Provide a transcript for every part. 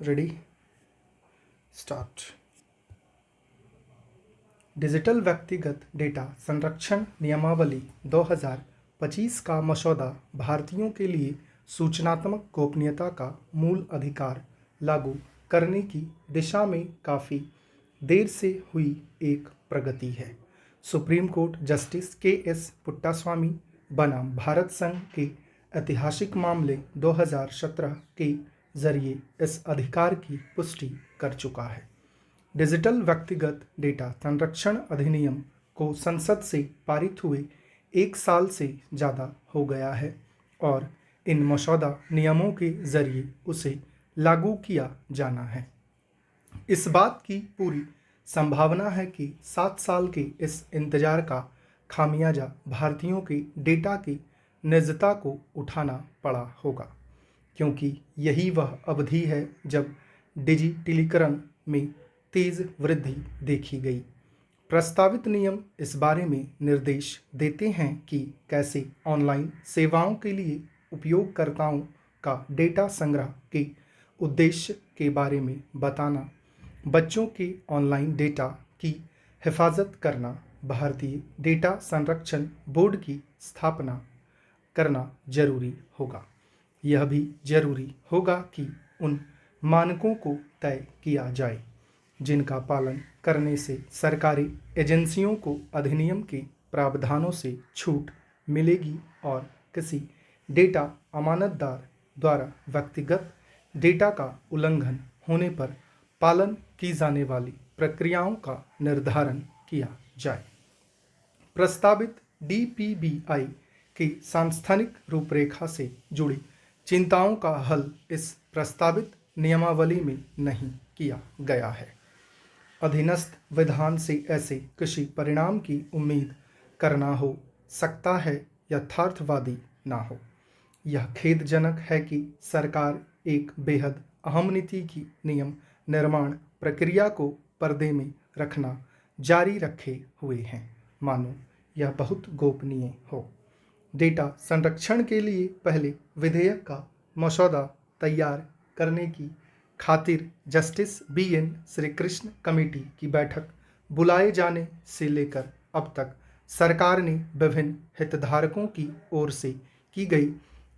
Ready start. Digital व्यक्तिगत data संरक्षण नियमावली 2025 का मसौदा भारतीयों के लिए सूचनात्मक गोपनीयता का मूल अधिकार लागू करने की दिशा में काफ़ी देर से हुई एक प्रगति है। Supreme court justice KS. Puttaswamy बनाम भारत संघ के ऐतिहासिक मामले 2017 के जरिए इस अधिकार की पुष्टि कर चुका है। डिजिटल व्यक्तिगत डेटा संरक्षण अधिनियम को संसद से पारित हुए 1 साल से ज़्यादा हो गया है और इन मसौदा नियमों के जरिए उसे लागू किया जाना है। इस बात की पूरी संभावना है कि 7 साल के इस इंतजार का खामियाजा भारतीयों के डेटा की निजता को उठाना पड़ा होगा, क्योंकि यही वह अवधि है जब डिजिटलीकरण में तेज वृद्धि देखी गई। प्रस्तावित नियम इस बारे में निर्देश देते हैं कि कैसे ऑनलाइन सेवाओं के लिए उपयोगकर्ताओं का डेटा संग्रह के उद्देश्य के बारे में बताना, बच्चों के ऑनलाइन डेटा की हिफाजत करना, भारतीय डेटा संरक्षण बोर्ड की स्थापना करना जरूरी होगा। यह भी जरूरी होगा कि उन मानकों को तय किया जाए जिनका पालन करने से सरकारी एजेंसियों को अधिनियम के प्रावधानों से छूट मिलेगी और किसी डेटा अमानतदार द्वारा व्यक्तिगत डेटा का उल्लंघन होने पर पालन की जाने वाली प्रक्रियाओं का निर्धारण किया जाए। प्रस्तावित DPBI की सांस्थानिक रूपरेखा से जुड़ी चिंताओं का हल इस प्रस्तावित नियमावली में नहीं किया गया है। अधीनस्थ विधान से ऐसे किसी परिणाम की उम्मीद करना हो सकता है यथार्थवादी ना हो। यह खेदजनक है कि सरकार एक बेहद अहम नीति की नियम निर्माण प्रक्रिया को पर्दे में रखना जारी रखे हुए हैं, मानो यह बहुत गोपनीय हो। डेटा संरक्षण के लिए पहले विधेयक का मसौदा तैयार करने की खातिर जस्टिस BN श्रीकृष्ण कमेटी की बैठक बुलाए जाने से लेकर अब तक सरकार ने विभिन्न हितधारकों की ओर से की गई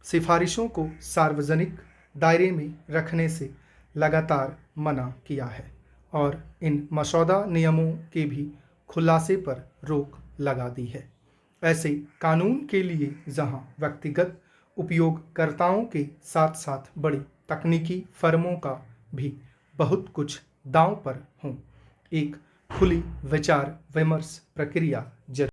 सिफारिशों को सार्वजनिक दायरे में रखने से लगातार मना किया है और इन मसौदा नियमों के भी खुलासे पर रोक लगा दी है। ऐसे कानून के लिए जहां व्यक्तिगत उपयोगकर्ताओं के साथ साथ बड़ी तकनीकी फर्मों का भी बहुत कुछ दांव पर हों, एक खुली विचार विमर्श प्रक्रिया जरूर